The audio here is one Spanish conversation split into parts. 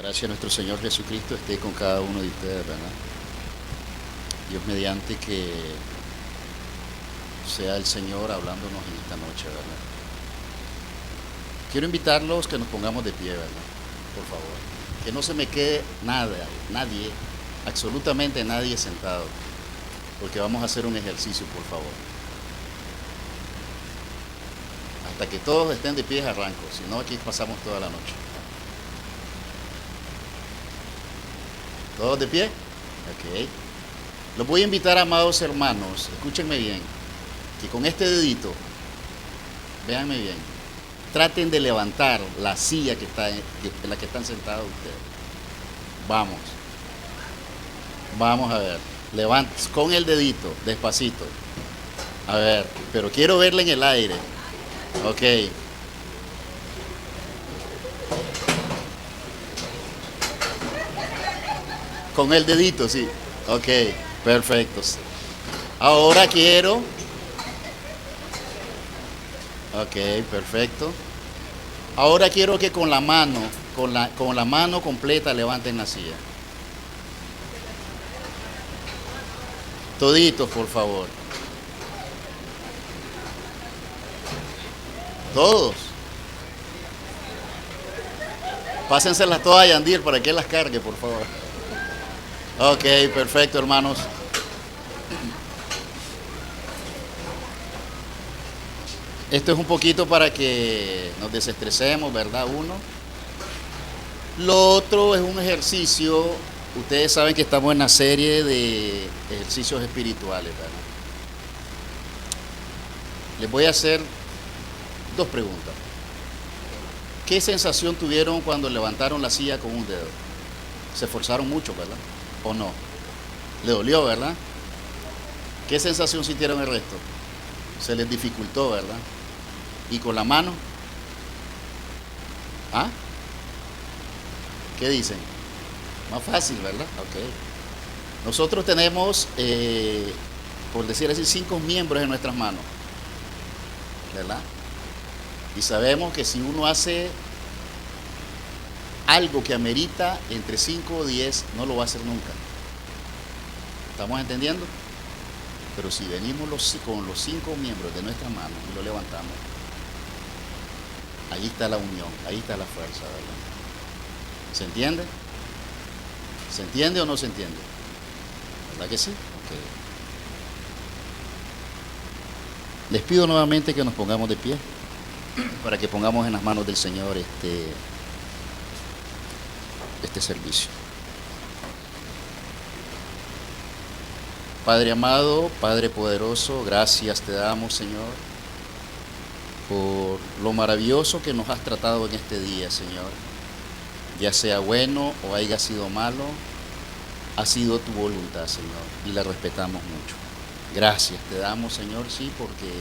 Gracia de nuestro Señor Jesucristo esté con cada uno de ustedes, ¿verdad? Dios mediante que sea el Señor hablándonos en esta noche, ¿verdad? Quiero invitarlos que nos pongamos de pie, ¿verdad? Por favor. Que no se me quede nadie, absolutamente nadie sentado, porque vamos a hacer un ejercicio, por favor. Hasta que todos estén de pie arranco, si no aquí pasamos toda la noche. ¿Todos de pie? Ok. Los voy a invitar, amados hermanos, escúchenme bien, que con este dedito, véanme bien, traten de levantar la silla en la que están sentados ustedes. Vamos a ver, levanten con el dedito, despacito. A ver, pero quiero verla en el aire. Ok. Con el dedito, sí. Ok, perfecto. Ahora quiero. Ok, perfecto. Ahora quiero que con la mano, con la mano completa levanten la silla. Toditos, por favor. Todos. Pásenselas todas a Yandir para que las cargue, por favor. Ok, perfecto, hermanos. Esto es un poquito para que nos desestresemos, ¿verdad? Uno. Lo otro es un ejercicio. Ustedes saben que estamos en una serie de ejercicios espirituales, ¿verdad? Les voy a hacer dos preguntas. ¿Qué sensación tuvieron cuando levantaron la silla con un dedo? Se esforzaron mucho, ¿verdad? ¿O no? Le dolió, ¿verdad? ¿Qué sensación sintieron el resto? Se les dificultó, ¿verdad? ¿Y con la mano? ¿Ah? ¿Qué dicen? Más fácil, ¿verdad? Ok. Nosotros tenemos, por decir así, 5 miembros en nuestras manos, ¿verdad? Y sabemos que si uno hace algo que amerita entre 5 o 10, no lo va a hacer nunca. ¿Estamos entendiendo? Pero si venimos con los 5 miembros de nuestra mano y lo levantamos, ahí está la unión, ahí está la fuerza, ¿verdad? ¿Se entiende? ¿Se entiende o no se entiende? ¿Verdad que sí? Okay. Les pido nuevamente que nos pongamos de pie para que pongamos en las manos del Señor este servicio. Padre amado, Padre poderoso, gracias te damos, Señor, por lo maravilloso que nos has tratado en este día, Señor. Ya sea bueno o haya sido malo, ha sido tu voluntad, Señor, y la respetamos mucho. Gracias te damos, Señor, sí, porque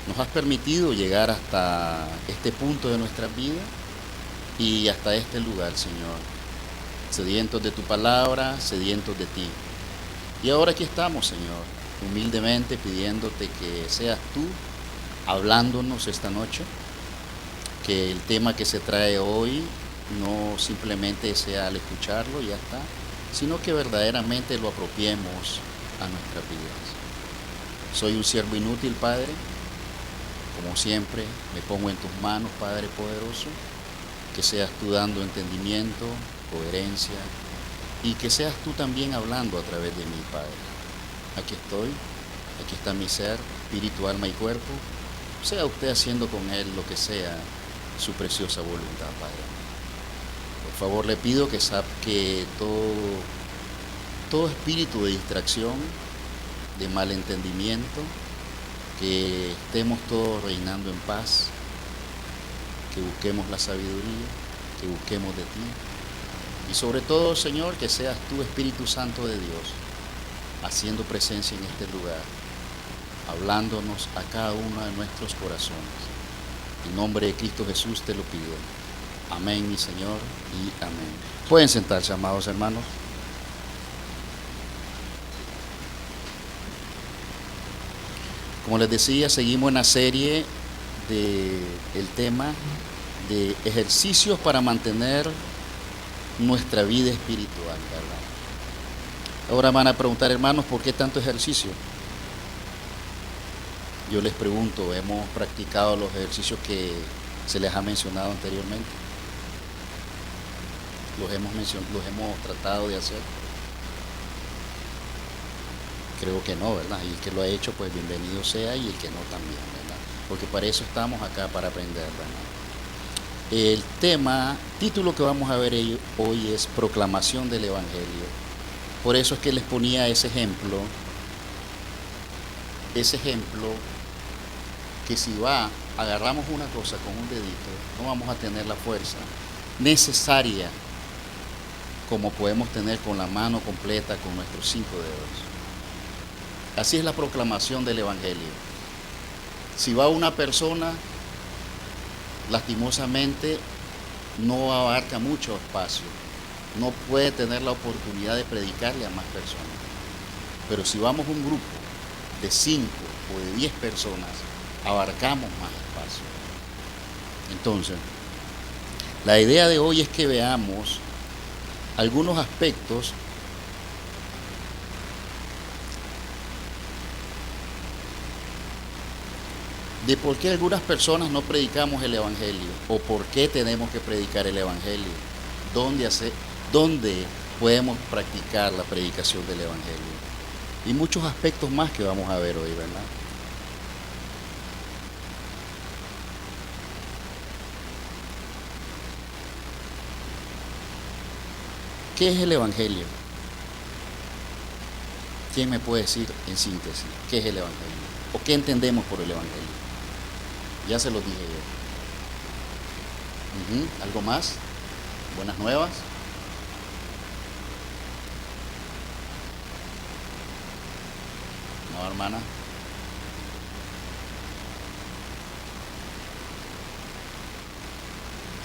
nos has permitido llegar hasta este punto de nuestra vida y hasta este lugar, Señor. Sedientos de tu palabra, sedientos de ti. Y ahora aquí estamos, Señor, humildemente pidiéndote que seas tú hablándonos esta noche, que el tema que se trae hoy no simplemente sea al escucharlo y ya está, sino que verdaderamente lo apropiemos a nuestras vidas. Soy un siervo inútil, Padre, como siempre, me pongo en tus manos, Padre poderoso, que seas tú dando entendimiento, coherencia, y que seas tú también hablando a través de mí, Padre. Aquí estoy, aquí está mi ser, espíritu, alma y cuerpo. Sea usted haciendo con él lo que sea su preciosa voluntad, Padre. Por favor, le pido que saque todo espíritu de distracción, de malentendimiento, que estemos todos reinando en paz, que busquemos la sabiduría, que busquemos de ti. Y sobre todo, Señor, que seas tú, Espíritu Santo de Dios, haciendo presencia en este lugar, hablándonos a cada uno de nuestros corazones. En nombre de Cristo Jesús te lo pido. Amén, mi Señor, y amén. Pueden sentarse, amados hermanos. Como les decía, seguimos en la serie del tema de ejercicios para mantener nuestra vida espiritual, ¿verdad? Ahora van a preguntar, hermanos, ¿por qué tanto ejercicio? Yo les pregunto, ¿hemos practicado los ejercicios que se les ha mencionado anteriormente? ¿Los hemos tratado de hacer? Creo que no, ¿verdad? Y el que lo ha hecho, pues bienvenido sea, y el que no también, ¿verdad? Porque para eso estamos acá, para aprender, ¿verdad? El título que vamos a ver hoy es Proclamación del Evangelio. Por eso es que les ponía ese ejemplo que si agarramos una cosa con un dedito, no vamos a tener la fuerza necesaria como podemos tener con la mano completa, con nuestros 5 dedos. Así es la proclamación del Evangelio. Si va una persona, lastimosamente no abarca mucho espacio, no puede tener la oportunidad de predicarle a más personas. Pero si vamos un grupo de 5 o de 10 personas, abarcamos más espacio. Entonces, la idea de hoy es que veamos algunos aspectos de por qué algunas personas no predicamos el Evangelio, o por qué tenemos que predicar el Evangelio, dónde podemos practicar la predicación del Evangelio, y muchos aspectos más que vamos a ver hoy, ¿verdad? ¿Qué es el Evangelio? ¿Quién me puede decir en síntesis qué es el Evangelio? ¿O qué entendemos por el Evangelio? Ya se lo dije yo. ¿Algo más? ¿Buenas nuevas? No, hermana.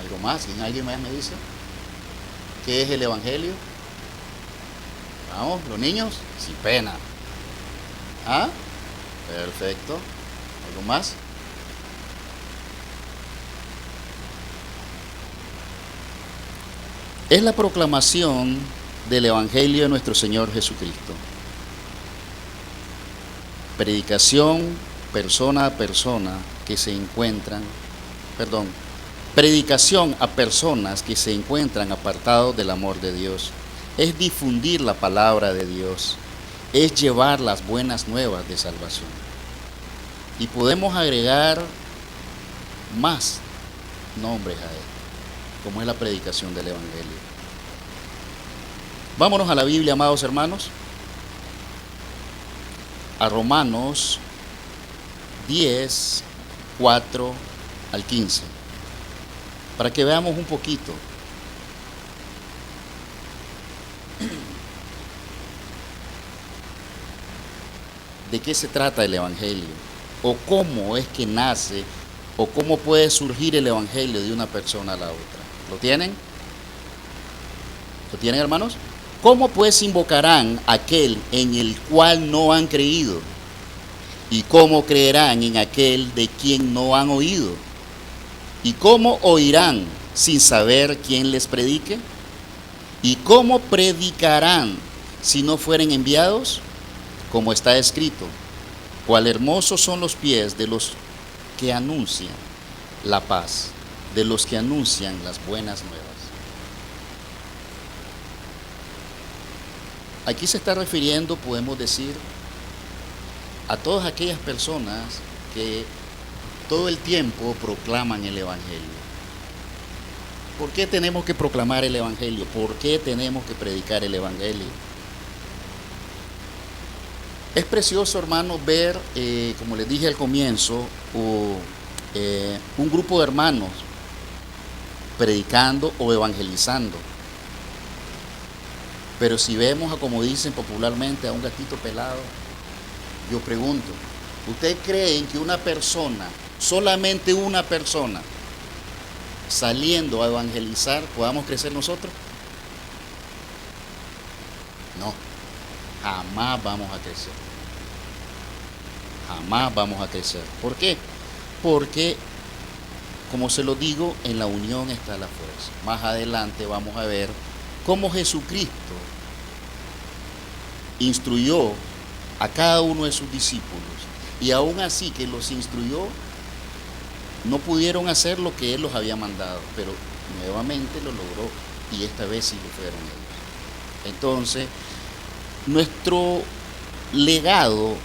¿Algo más? ¿Alguien más me dice? ¿Qué es el Evangelio? Vamos, los niños, sin pena. ¿Ah? Perfecto. ¿Algo más? Es la proclamación del Evangelio de nuestro Señor Jesucristo. Predicación persona a persona que se encuentran, predicación a personas que se encuentran apartados del amor de Dios. Es difundir la palabra de Dios, es llevar las buenas nuevas de salvación. Y podemos agregar más nombres a esto, como es la predicación del Evangelio. Vámonos a la Biblia, amados hermanos, a Romanos 10, 4 al 15, para que veamos un poquito de qué se trata el Evangelio, o cómo es que nace, o cómo puede surgir el Evangelio de una persona a la otra. ¿Lo tienen? ¿Lo tienen, hermanos? ¿Cómo pues invocarán aquel en el cual no han creído? ¿Y cómo creerán en aquel de quien no han oído? ¿Y cómo oirán sin saber quién les predique? ¿Y cómo predicarán si no fueren enviados? Como está escrito, cuál hermosos son los pies de los que anuncian la paz, de los que anuncian las buenas nuevas. Aquí se está refiriendo, podemos decir, a todas aquellas personas que todo el tiempo proclaman el Evangelio. ¿Por qué tenemos que proclamar el Evangelio? ¿Por qué tenemos que predicar el Evangelio? Es precioso, hermanos, ver, como les dije al comienzo, un grupo de hermanos predicando o evangelizando. Pero si vemos, como dicen popularmente, a un gatito pelado, yo pregunto, ¿ustedes creen que una persona, solamente una persona, saliendo a evangelizar, podamos crecer nosotros? No, jamás vamos a crecer. Jamás vamos a crecer. ¿Por qué? Porque, como se lo digo, en la unión está la fuerza. Más adelante vamos a ver cómo Jesucristo instruyó a cada uno de sus discípulos, y aún así que los instruyó, no pudieron hacer lo que Él los había mandado, pero nuevamente lo logró, y esta vez sí lo fueron ellos. Entonces, nuestro legado,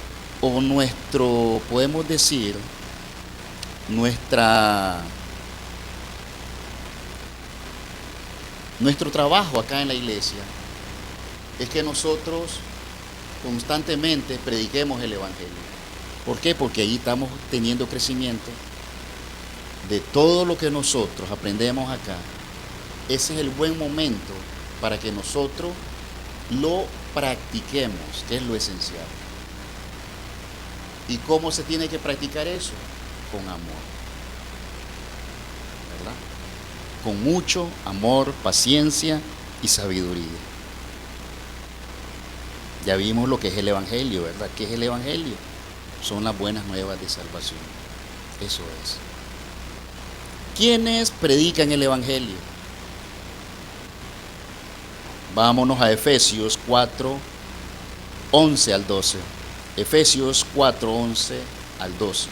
o nuestro, podemos decir, nuestro trabajo acá en la iglesia es que nosotros constantemente prediquemos el Evangelio. ¿Por qué? Porque ahí estamos teniendo crecimiento de todo lo que nosotros aprendemos acá. Ese es el buen momento para que nosotros lo practiquemos, que es lo esencial. ¿Y cómo se tiene que practicar eso? Con amor, ¿verdad? Con mucho amor, paciencia y sabiduría. Ya vimos lo que es el Evangelio, ¿verdad? ¿Qué es el Evangelio? Son las buenas nuevas de salvación. Eso es. ¿Quiénes predican el Evangelio? Vámonos a Efesios 4, 11 al 12. Efesios 4, 11 al 12.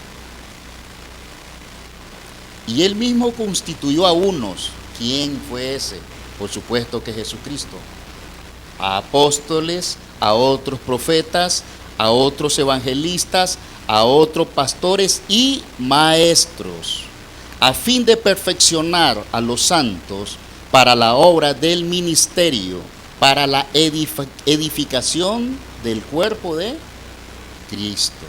Y Él mismo constituyó a unos. ¿Quién fue ese? Por supuesto que Jesucristo. A apóstoles, a otros profetas, a otros evangelistas, a otros pastores y maestros, a fin de perfeccionar a los santos para la obra del ministerio, para la edificación del cuerpo de Cristo.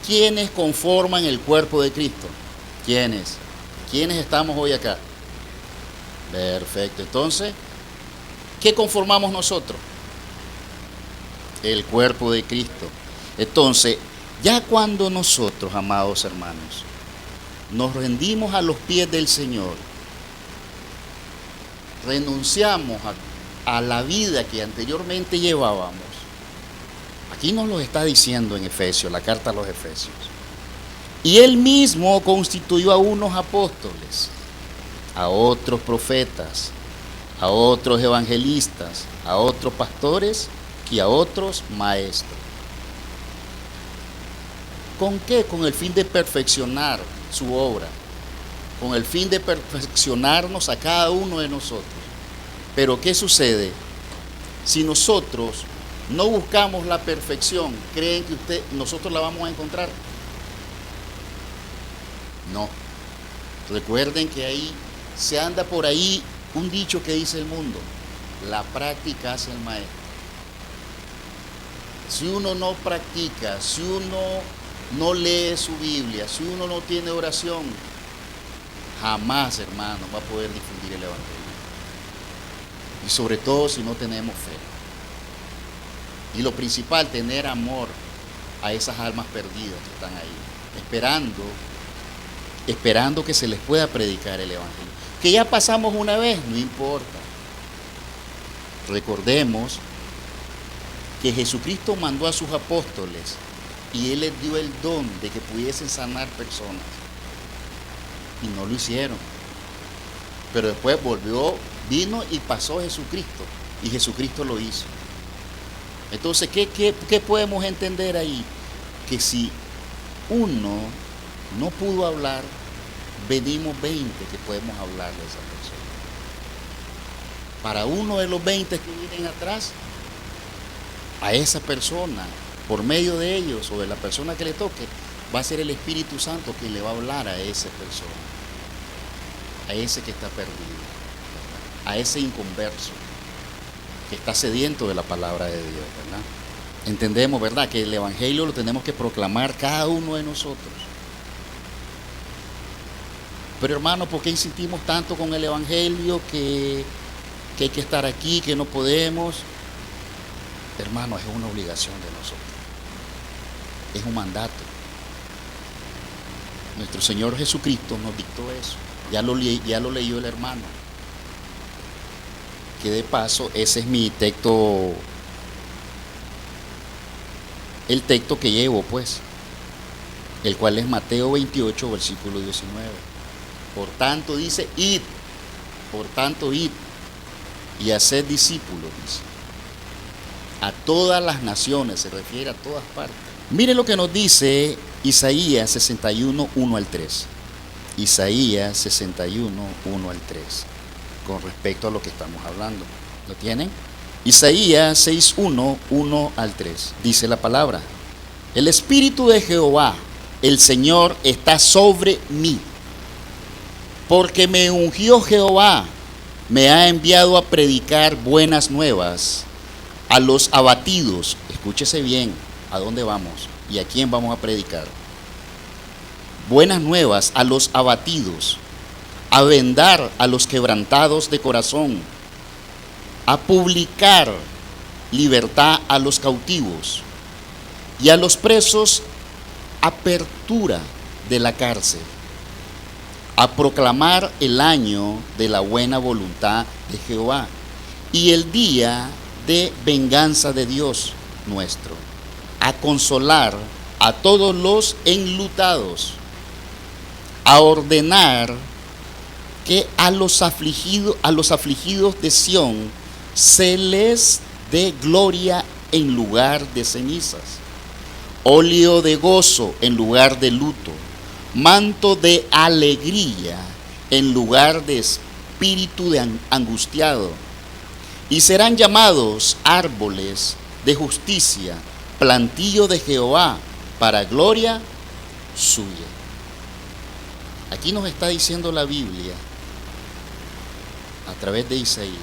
¿Quiénes conforman el cuerpo de Cristo? ¿Quiénes? ¿Quiénes estamos hoy acá? Perfecto. Entonces, ¿qué conformamos nosotros? El cuerpo de Cristo. Entonces, ya cuando nosotros, amados hermanos, nos rendimos a los pies del Señor, renunciamos a la vida que anteriormente llevábamos. Aquí nos lo está diciendo en Efesios, la carta a los Efesios. Y Él mismo constituyó a unos apóstoles, a otros profetas, a otros evangelistas, a otros pastores y a otros maestros. ¿Con qué? Con el fin de perfeccionar su obra, con el fin de perfeccionarnos a cada uno de nosotros. Pero ¿qué sucede? Si nosotros no buscamos la perfección, ¿creen que nosotros la vamos a encontrar? No. Recuerden que ahí se anda por ahí un dicho que dice el mundo: la práctica hace el maestro. Si uno no practica, si uno no lee su Biblia, si uno no tiene oración, jamás, hermano, va a poder difundir el Evangelio. Y sobre todo si no tenemos fe. Y lo principal, tener amor a esas almas perdidas que están ahí, esperando que se les pueda predicar el Evangelio. Que ya pasamos una vez, no importa. Recordemos que Jesucristo mandó a sus apóstoles y Él les dio el don de que pudiesen sanar personas. Y no lo hicieron. Pero después vino y pasó Jesucristo. Y Jesucristo lo hizo. Entonces, ¿qué podemos entender ahí? Que si uno no pudo hablar, venimos 20 que podemos hablar de esa persona. Para uno de los 20 que vienen atrás, a esa persona, por medio de ellos o de la persona que le toque, va a ser el Espíritu Santo quien le va a hablar a esa persona, a ese que está perdido, a ese inconverso que está sediento de la palabra de Dios, ¿verdad? Entendemos, ¿verdad?, que el Evangelio lo tenemos que proclamar cada uno de nosotros. Pero hermano, ¿por qué insistimos tanto con el Evangelio que hay que estar aquí, que no podemos? Hermano, es una obligación de nosotros. Es un mandato. Nuestro Señor Jesucristo nos dictó eso. Ya lo leyó el hermano. Que de paso, ese es mi texto, el texto que llevo, pues, el cual es Mateo 28, versículo 19. Por tanto dice, id Por tanto, id y haced discípulos, dice. A todas las naciones, se refiere a todas partes. Mire lo que nos dice Isaías 61, 1 al 3. Isaías 61, 1 al 3. Con respecto a lo que estamos hablando. ¿Lo tienen? Isaías 6, 1, 1 al 3. Dice la palabra: el Espíritu de Jehová, el Señor, está sobre mí, porque me ungió Jehová, me ha enviado a predicar buenas nuevas a los abatidos. Escúchese bien, ¿a dónde vamos? ¿Y a quién vamos a predicar? Buenas nuevas a los abatidos, a vendar a los quebrantados de corazón, a publicar libertad a los cautivos y a los presos apertura de la cárcel, a proclamar el año de la buena voluntad de Jehová y el día de venganza de Dios nuestro, a consolar a todos los enlutados, a ordenar que a los afligidos de Sión se les dé gloria en lugar de cenizas, óleo de gozo en lugar de luto, manto de alegría en lugar de espíritu de angustiado, y serán llamados árboles de justicia, plantío de Jehová para gloria suya. Aquí nos está diciendo la Biblia a través de Isaías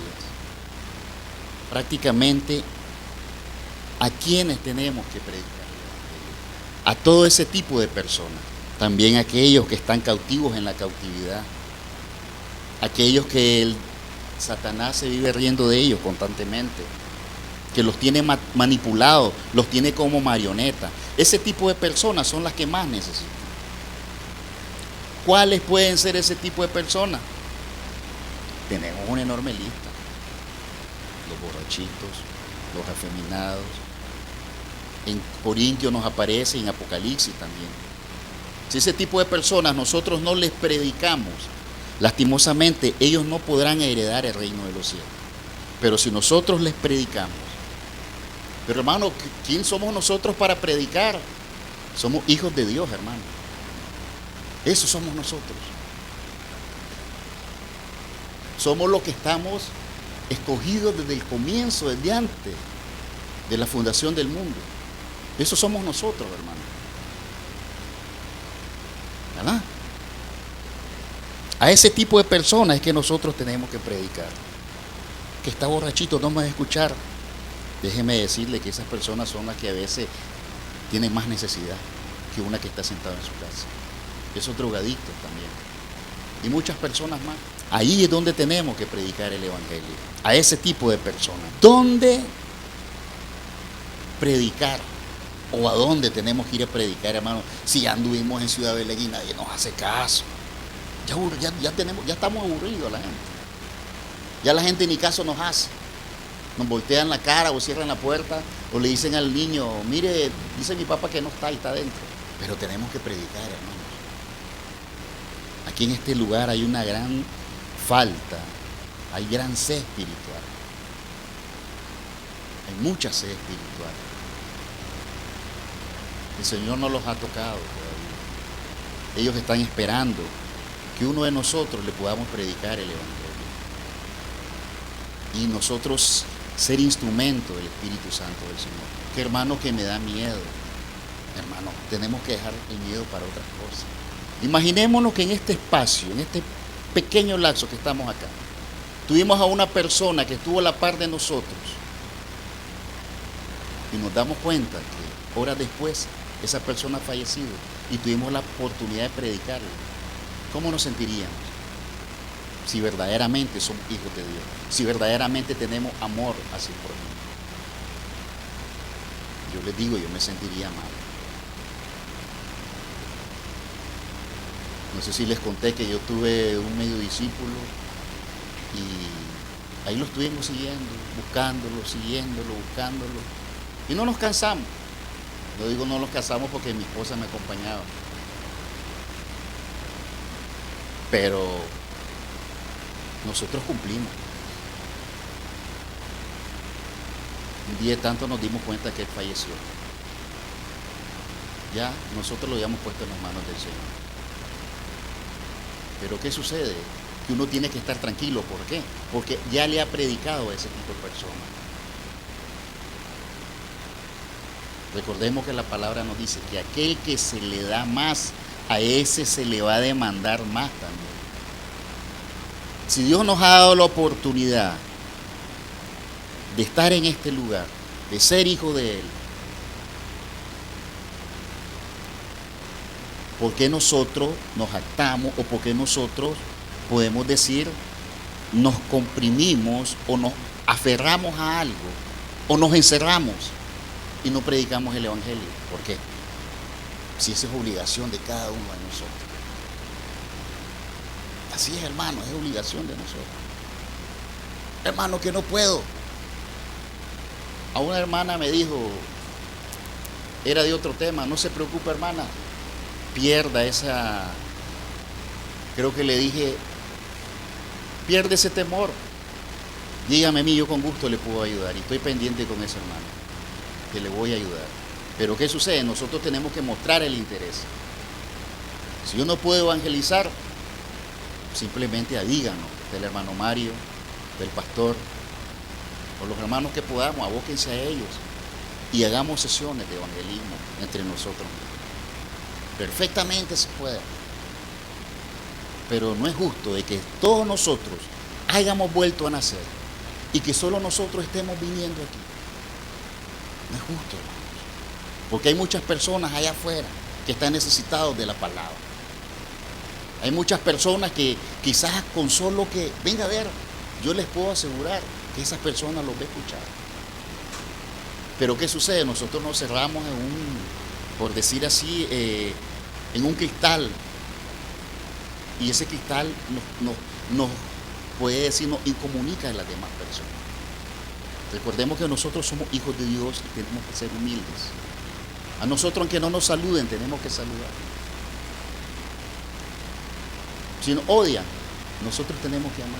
prácticamente a quienes tenemos que predicar, a todo ese tipo de personas, también aquellos que están cautivos en la cautividad, aquellos que el Satanás se vive riendo de ellos constantemente, que los tiene manipulados, los tiene como marionetas. Ese tipo de personas son las que más necesitan. ¿Cuáles pueden ser ese tipo de personas? Tenemos una enorme lista. Los borrachitos, los afeminados. En Corintios nos aparece, en Apocalipsis también. Si ese tipo de personas nosotros no les predicamos, lastimosamente ellos no podrán heredar el reino de los cielos. Pero si nosotros les predicamos, pero hermano, ¿quién somos nosotros para predicar? Somos hijos de Dios, hermano. Eso somos nosotros. Somos los que estamos escogidos desde el comienzo, desde antes de la fundación del mundo. Eso somos nosotros, hermano. ¿Verdad? A ese tipo de personas es que nosotros tenemos que predicar. Que está borrachito, no me va a escuchar. Déjeme decirle que esas personas son las que a veces tienen más necesidad que una que está sentada en su casa. Esos drogadictos también. Y muchas personas más. Ahí es donde tenemos que predicar el evangelio. A ese tipo de personas. ¿Dónde predicar? ¿O a dónde tenemos que ir a predicar, hermano? Si ya anduvimos en Ciudad Belén y nadie nos hace caso. Ya estamos aburridos la gente. Ya la gente ni caso nos hace. Nos voltean la cara o cierran la puerta o le dicen al niño, mire, dice mi papá que no está y está adentro. Pero tenemos que predicar, hermanos. Aquí en este lugar hay una gran falta, hay gran sed espiritual. Hay mucha sed espiritual. El Señor no los ha tocado todavía. Ellos están esperando que uno de nosotros le podamos predicar el evangelio. Y nosotros ser instrumento del Espíritu Santo del Señor. Que hermano, que me da miedo. Hermano, tenemos que dejar el miedo para otras cosas. Imaginémonos que en este espacio, en este pequeño lapso que estamos acá, tuvimos a una persona que estuvo a la par de nosotros y nos damos cuenta que horas después esa persona ha fallecido y tuvimos la oportunidad de predicarle. ¿Cómo nos sentiríamos? Si verdaderamente somos hijos de Dios, si verdaderamente tenemos amor hacia el prójimo. Yo les digo, yo me sentiría mal. No sé si les conté que yo tuve un medio discípulo y ahí lo estuvimos siguiendo, buscándolo, buscándolo. Y no nos cansamos. Yo digo no nos cansamos porque mi esposa me acompañaba. Pero Nosotros cumplimos. Un día de tanto nos dimos cuenta que Él falleció. Ya nosotros lo habíamos puesto en las manos del Señor. Pero ¿qué sucede? Que uno tiene que estar tranquilo. ¿Por qué? Porque ya le ha predicado a ese tipo de personas. Recordemos que la palabra nos dice que aquel que se le da más, a ese se le va a demandar más también. Si Dios nos ha dado la oportunidad de estar en este lugar, de ser hijo de Él, ¿por qué nosotros nos jactamos o por qué nosotros podemos decir nos comprimimos o nos aferramos a algo o nos encerramos y no predicamos el Evangelio? ¿Por qué? Si esa es obligación de cada uno de nosotros. Así es, hermano, es obligación de nosotros. Hermano, que no puedo. A una hermana me dijo, era de otro tema, no se preocupe, hermana, pierda esa, creo que le dije, pierde ese temor. Dígame a mí, yo con gusto le puedo ayudar y estoy pendiente con ese hermano, que le voy a ayudar. Pero ¿qué sucede? Nosotros tenemos que mostrar el interés. Si yo no puedo evangelizar, simplemente díganos, del hermano Mario, del pastor, o los hermanos que podamos, abóquense a ellos y hagamos sesiones de evangelismo entre nosotros. Perfectamente se puede. Pero no es justo de que todos nosotros hayamos vuelto a nacer y que solo nosotros estemos viniendo aquí. No es justo, hermanos. Porque hay muchas personas allá afuera que están necesitados de la palabra. Hay muchas personas que quizás con solo que, venga a ver, yo les puedo asegurar que esas personas los va a escuchar. Pero ¿qué sucede? Nosotros nos cerramos en un, por decir así, en un cristal. Y ese cristal nos puede decir, nos incomunica a las demás personas. Recordemos que nosotros somos hijos de Dios y tenemos que ser humildes. A nosotros, aunque no nos saluden, tenemos que saludar. Si nos odian, nosotros tenemos que amar.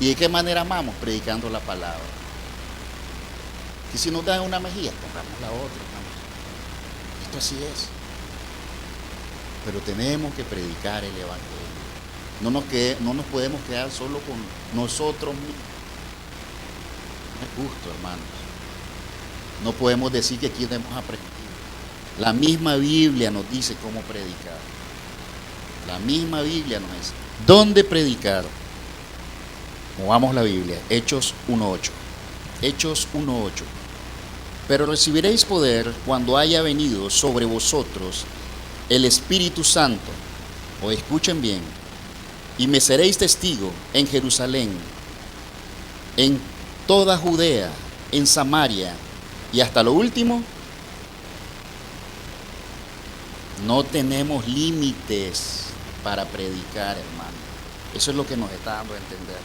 ¿Y de qué manera amamos? Predicando la palabra. Y si nos dan una mejilla, pongamos la otra, hermanos. Esto así es. Pero tenemos que predicar el Evangelio. No nos podemos quedar solo con nosotros mismos. No es justo, hermanos. No podemos decir que aquí no hemos aprendido. La misma Biblia nos dice cómo predicar. La misma Biblia nos dice dónde predicar. Movamos la Biblia, Hechos 1:8. Hechos 1:8. Pero recibiréis poder cuando haya venido sobre vosotros el Espíritu Santo. O escuchen bien. Y me seréis testigo en Jerusalén, en toda Judea, en Samaria y hasta lo último. No tenemos límites para predicar, hermano. Eso es lo que nos está dando a entender.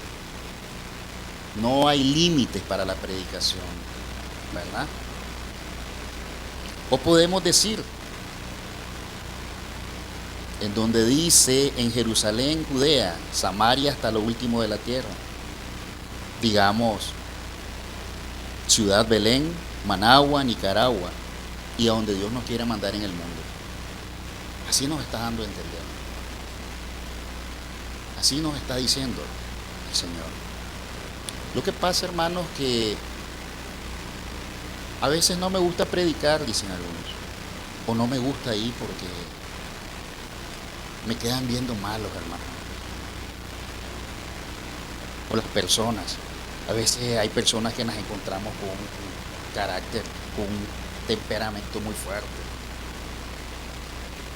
No hay límites para la predicación, ¿verdad? O podemos decir, en donde dice en Jerusalén, Judea, Samaria hasta lo último de la tierra. Digamos, Ciudad Belén, Managua, Nicaragua, y a donde Dios nos quiera mandar en el mundo. Así nos está dando a entender. Así nos está diciendo el Señor. Lo que pasa, hermanos, que a veces no me gusta predicar, dicen algunos, o no me gusta ir porque me quedan viendo mal los hermanos. O las personas. A veces hay personas que nos encontramos con un carácter, con un temperamento muy fuerte.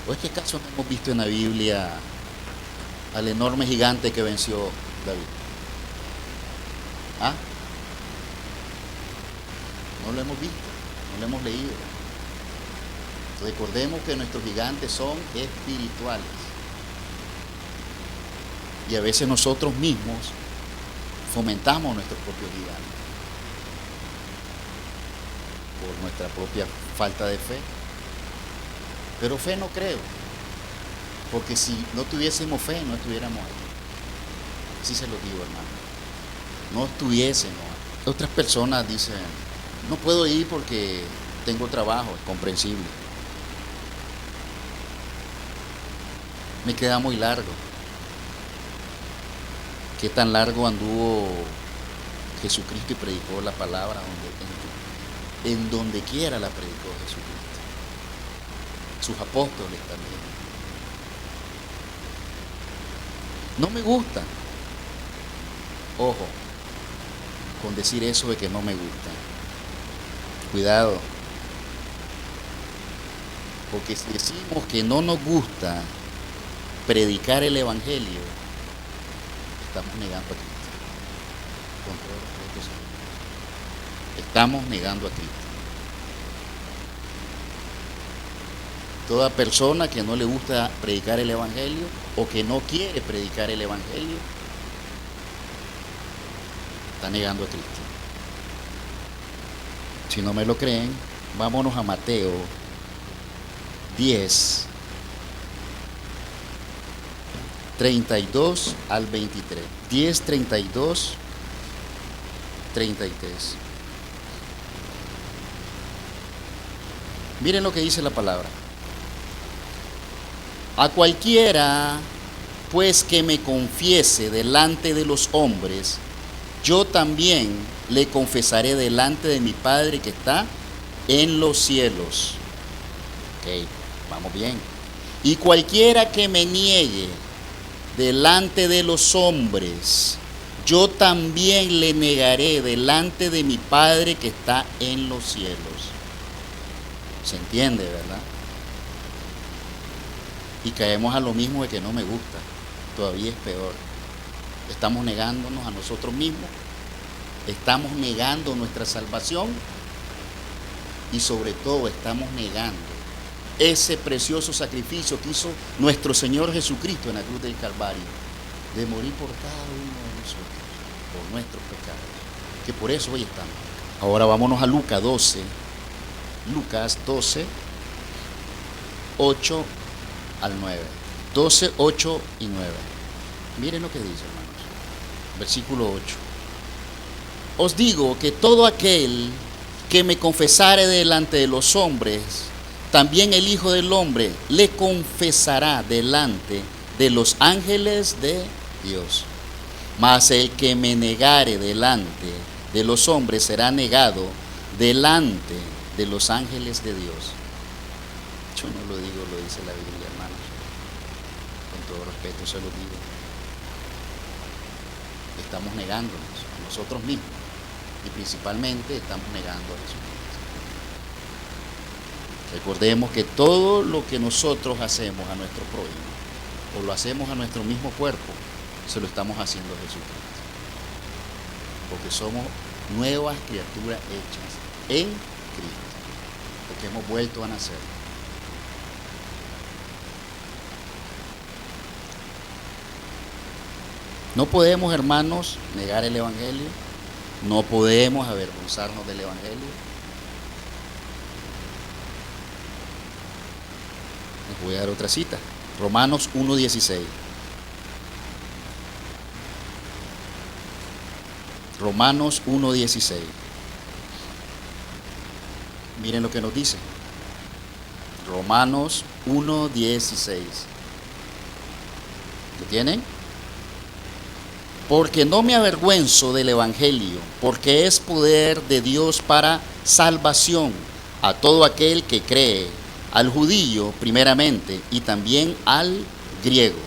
¿O es que acaso no hemos visto en la Biblia al enorme gigante que venció David? ¿Ah? No lo hemos visto, no lo hemos leído. Recordemos que nuestros gigantes son espirituales. Y a veces nosotros mismos fomentamos nuestros propios gigantes por nuestra propia falta de fe. Pero fe no creo, porque si no tuviésemos fe no estuviéramos aquí. Así se lo digo, hermano. No estuviésemos. Otras personas dicen, no puedo ir porque tengo trabajo, es comprensible. Me queda muy largo. ¿Qué tan largo anduvo Jesucristo y predicó la palabra? En donde quiera la predicó Jesucristo. Sus apóstoles también. No me gusta. Ojo, con decir eso de que no me gusta. Cuidado. Porque si decimos que no nos gusta predicar el Evangelio, estamos negando a Cristo. Con todo respeto, Señor. Estamos negando a Cristo. Toda persona que no le gusta predicar el Evangelio o que no quiere predicar el Evangelio está negando a Cristo. Si no me lo creen, vámonos a Mateo 10, 32 al 23. 10, 32, 33. Miren lo que dice la palabra. A cualquiera, pues, que me confiese delante de los hombres, yo también le confesaré delante de mi Padre que está en los cielos. Ok, vamos bien. Y cualquiera que me niegue delante de los hombres, yo también le negaré delante de mi Padre que está en los cielos. ¿Se entiende, verdad? Y caemos a lo mismo de que no me gusta. Todavía es peor. Estamos negándonos a nosotros mismos. Estamos negando nuestra salvación. Y sobre todo estamos negando ese precioso sacrificio que hizo nuestro Señor Jesucristo en la cruz del Calvario, de morir por cada uno de nosotros, por nuestros pecados, que por eso hoy estamos. Ahora vámonos a Lucas 12, 8 al 9. 12, 8 y 9. Miren lo que dice, hermanos. Versículo 8. Os digo que todo aquel que me confesare delante de los hombres, también el Hijo del Hombre le confesará delante de los ángeles de Dios. Mas el que me negare delante de los hombres será negado delante de los ángeles de Dios. Yo no lo digo, lo dice la Biblia, hermanos. Con todo respeto se lo digo. Estamos negándonos a nosotros mismos y principalmente estamos negando a Jesucristo. Recordemos que todo lo que nosotros hacemos a nuestro prójimo o lo hacemos a nuestro mismo cuerpo, se lo estamos haciendo a Jesucristo. Porque somos nuevas criaturas hechas en Cristo, porque hemos vuelto a nacer. No podemos, hermanos, negar el Evangelio. No podemos avergonzarnos del Evangelio. Les voy a dar otra cita. Romanos 1:16. Romanos 1:16. Miren lo que nos dice. Romanos 1:16. ¿Lo tienen? Porque no me avergüenzo del Evangelio, porque es poder de Dios para salvación a todo aquel que cree, al judío primeramente y también al griego.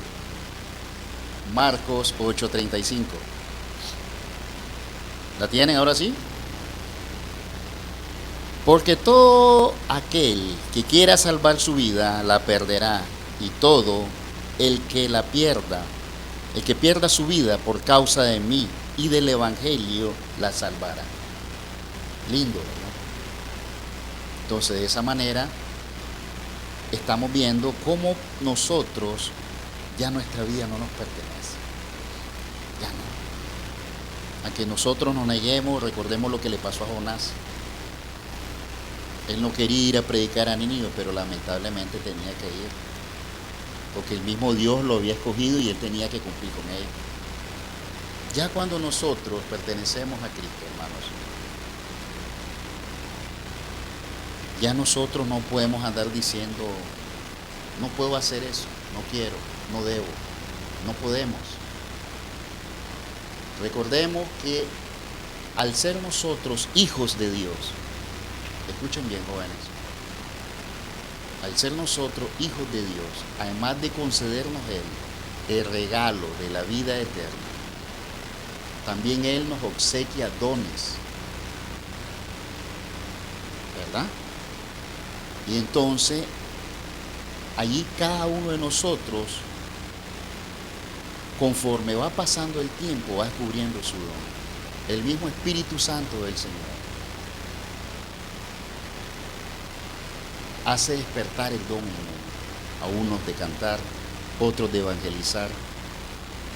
Marcos 8:35. ¿La tienen ahora sí? Porque todo aquel que quiera salvar su vida la perderá, y todo el que la pierda, el que pierda su vida por causa de mí y del Evangelio, la salvará. Lindo, ¿verdad? Entonces, de esa manera, estamos viendo cómo nosotros, ya nuestra vida no nos pertenece. Ya no. A que nosotros nos neguemos, recordemos lo que le pasó a Jonás. Él no quería ir a predicar a Nínive, pero lamentablemente tenía que ir. Porque el mismo Dios lo había escogido y él tenía que cumplir con ello. Ya cuando nosotros pertenecemos a Cristo, hermanos, ya nosotros no podemos andar diciendo, no puedo hacer eso, no quiero, no debo, no podemos. Recordemos que al ser nosotros hijos de Dios, escuchen bien, jóvenes, al ser nosotros hijos de Dios, además de concedernos Él el regalo de la vida eterna, también Él nos obsequia dones, ¿verdad? Y entonces, allí cada uno de nosotros, conforme va pasando el tiempo, va descubriendo su don. El mismo Espíritu Santo del Señor hace despertar el don en uno. A unos de cantar, otros de evangelizar,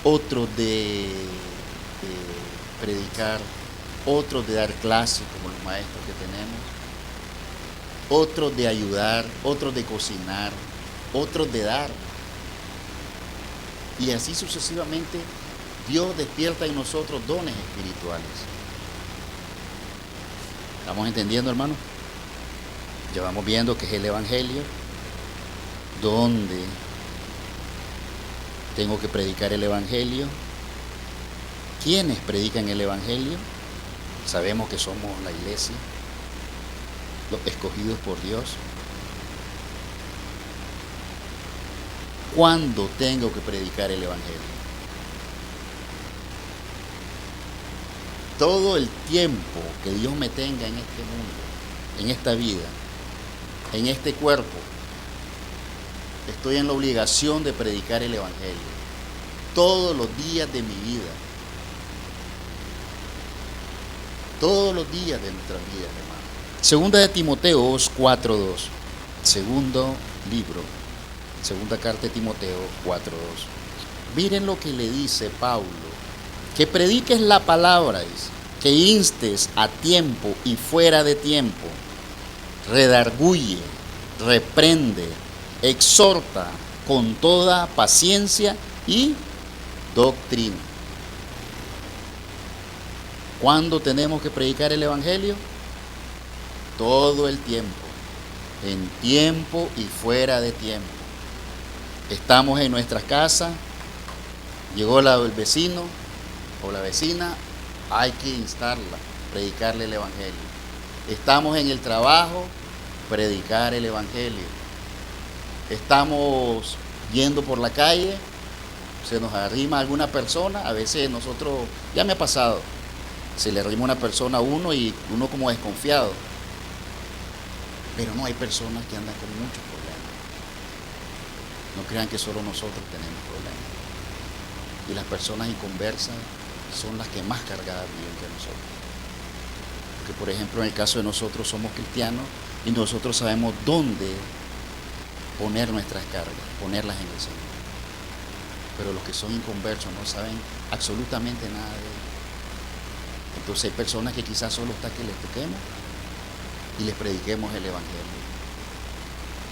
otros de predicar, otros de dar clases como los maestros que tenemos, otros de ayudar, otros de cocinar, otros de dar. Y así sucesivamente Dios despierta en nosotros dones espirituales. ¿Estamos entendiendo, hermano? Ya vamos viendo que es el Evangelio, donde tengo que predicar el Evangelio. ¿Quiénes predican el Evangelio? Sabemos que somos la iglesia, los escogidos por Dios. ¿Cuándo tengo que predicar el Evangelio? Todo el tiempo que Dios me tenga en este mundo, en esta vida, en este cuerpo, estoy en la obligación de predicar el Evangelio. Todos los días de mi vida. Todos los días de nuestras vidas, hermano. Segunda de Timoteo 4:2. Segundo libro. Segunda carta de Timoteo 4:2. Miren lo que le dice Pablo. Que prediques la palabra, que instes a tiempo y fuera de tiempo. Redarguye, reprende, exhorta con toda paciencia y doctrina. ¿Cuándo tenemos que predicar el Evangelio? Todo el tiempo, en tiempo y fuera de tiempo. Estamos en nuestras casas, llegó el vecino o la vecina, hay que instarla, predicarle el Evangelio. Estamos en el trabajo, predicar el Evangelio. Estamos yendo por la calle, se nos arrima alguna persona, a veces nosotros, ya me ha pasado, se le arrima una persona a uno y uno como desconfiado. Pero no, hay personas que andan con muchos problemas. No crean que solo nosotros tenemos problemas. Y las personas inconversas son las que más cargadas viven que nosotros. Porque, por ejemplo, en el caso de nosotros somos cristianos y nosotros sabemos dónde poner nuestras cargas, ponerlas en el Señor. Pero los que son inconversos no saben absolutamente nada de ello. Entonces hay personas que quizás solo está que les toquemos y les prediquemos el Evangelio.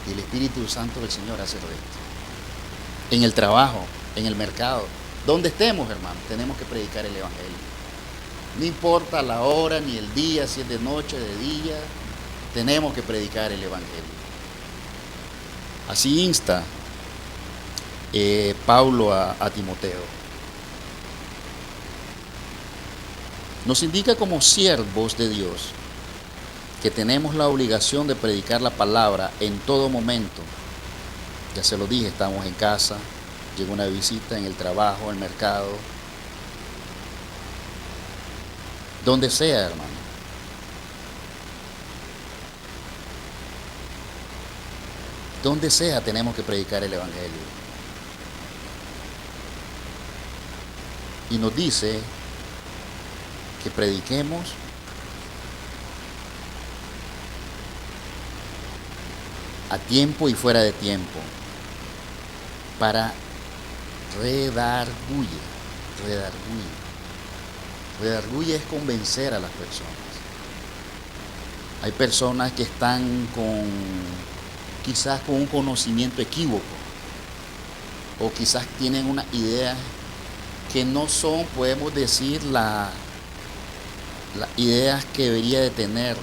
Y el Espíritu Santo del Señor hace el resto. En el trabajo, en el mercado, donde estemos, hermanos, tenemos que predicar el Evangelio. No importa la hora ni el día, si es de noche, de día, tenemos que predicar el Evangelio. Así insta Pablo a Timoteo. Nos indica como siervos de Dios que tenemos la obligación de predicar la palabra en todo momento. Ya se lo dije, estamos en casa, llega una visita, en el trabajo, en el mercado, donde sea, hermano. Donde sea tenemos que predicar el Evangelio. Y nos dice que prediquemos a tiempo y fuera de tiempo, para redarguye. Redarguye es convencer a las personas. Hay personas que están quizás con un conocimiento equívoco, o quizás tienen una idea que no son, podemos decir, las ideas que debería de tener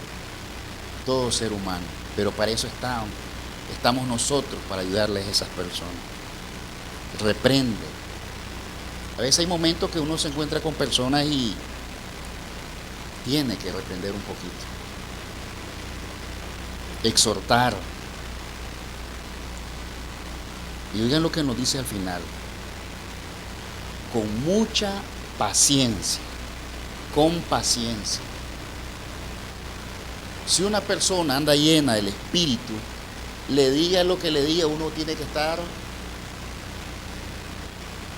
todo ser humano. Pero para eso estamos nosotros, para ayudarles a esas personas. Reprende. A veces hay momentos que uno se encuentra con personas y tiene que reprender un poquito. Exhortar. Y oigan lo que nos dice al final. Con mucha paciencia. Con paciencia. Si una persona anda llena del Espíritu, le diga lo que le diga, uno tiene que estar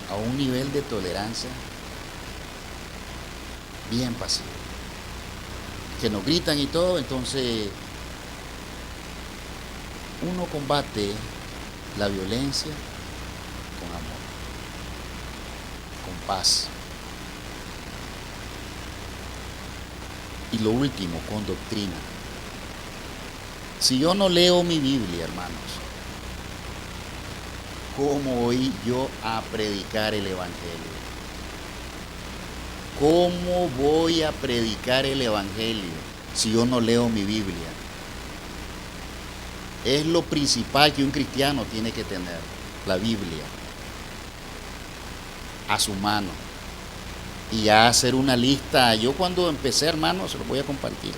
a un nivel de tolerancia bien pasivo. Que nos gritan y todo, entonces uno combate la violencia con amor, con paz. Y lo último, con doctrina. Si yo no leo mi Biblia, hermanos, ¿cómo voy yo a predicar el Evangelio? ¿Cómo voy a predicar el Evangelio si yo no leo mi Biblia? Es lo principal que un cristiano tiene que tener, la Biblia, a su mano. Y ya hacer una lista. Yo cuando empecé, hermano, se lo voy a compartir.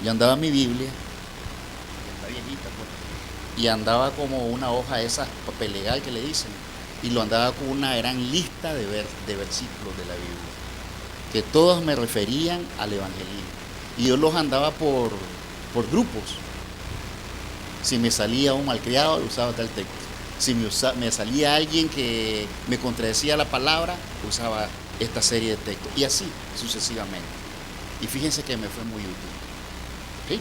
Yo andaba en mi Biblia, está viejita, pues, y andaba como una hoja de esas, papel legal que le dicen, y lo andaba con una gran lista de versículos de la Biblia, que todos me referían al evangelismo. Y yo los andaba por grupos. Si me salía un malcriado, usaba tal texto. Si me salía alguien que me contradecía la palabra, usaba esta serie de textos. Y así sucesivamente. Y fíjense que me fue muy útil. ¿Sí?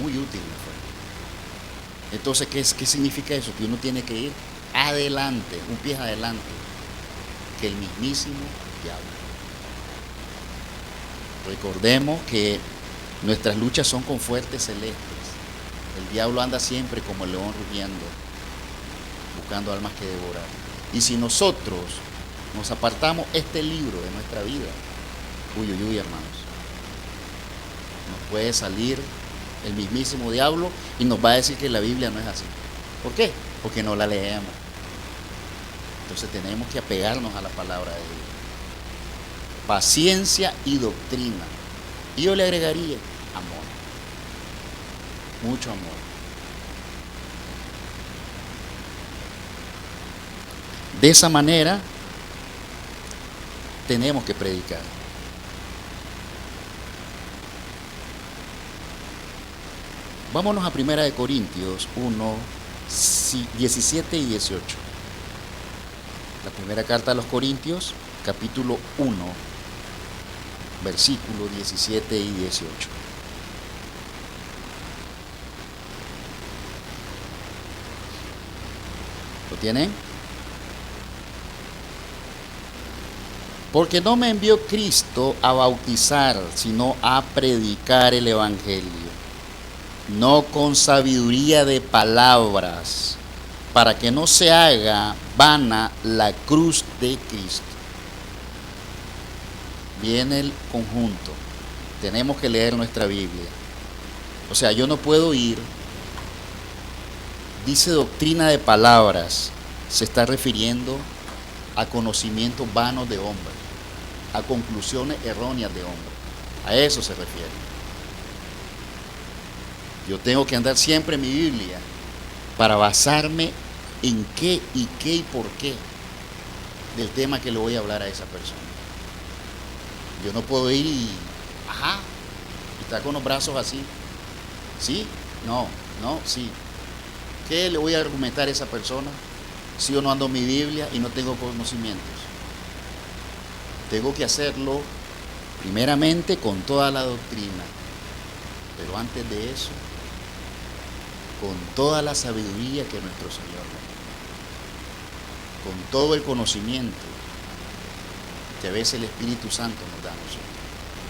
Muy útil me fue. Entonces, ¿qué significa eso? Que uno tiene que ir adelante, un pie adelante, que el mismísimo diablo. Recordemos que nuestras luchas son con fuertes celestes. El diablo anda siempre como el león rugiendo, buscando almas que devorar. Y si nosotros nos apartamos este libro de nuestra vida, uy, hermanos, nos puede salir el mismísimo diablo y nos va a decir que la Biblia no es así. ¿Por qué? Porque no la leemos. Entonces tenemos que apegarnos a la palabra de Dios. Paciencia y doctrina. Y yo le agregaría amor. Mucho amor. De esa manera tenemos que predicar. Vámonos a 1 Corintios 1, 17 y 18. La primera carta a los Corintios, capítulo 1, versículos 17 y 18. ¿Lo tienen? Porque no me envió Cristo a bautizar, sino a predicar el Evangelio, no con sabiduría de palabras, para que no se haga vana la cruz de Cristo. Viene el conjunto. Tenemos que leer nuestra Biblia. O sea, yo no puedo ir. Dice doctrina de palabras. Se está refiriendo a conocimientos vanos de hombres, a conclusiones erróneas de hombres. A eso se refiere. Yo tengo que andar siempre en mi Biblia para basarme en qué y por qué del tema que le voy a hablar a esa persona. Yo no puedo ir y estar con los brazos así. ¿Sí? No, sí. ¿Qué le voy a argumentar a esa persona si yo no ando en mi Biblia y no tengo conocimientos? Tengo que hacerlo primeramente con toda la doctrina, pero antes de eso, con toda la sabiduría que nuestro Señor nos da, con todo el conocimiento que a veces el Espíritu Santo nos da a nosotros.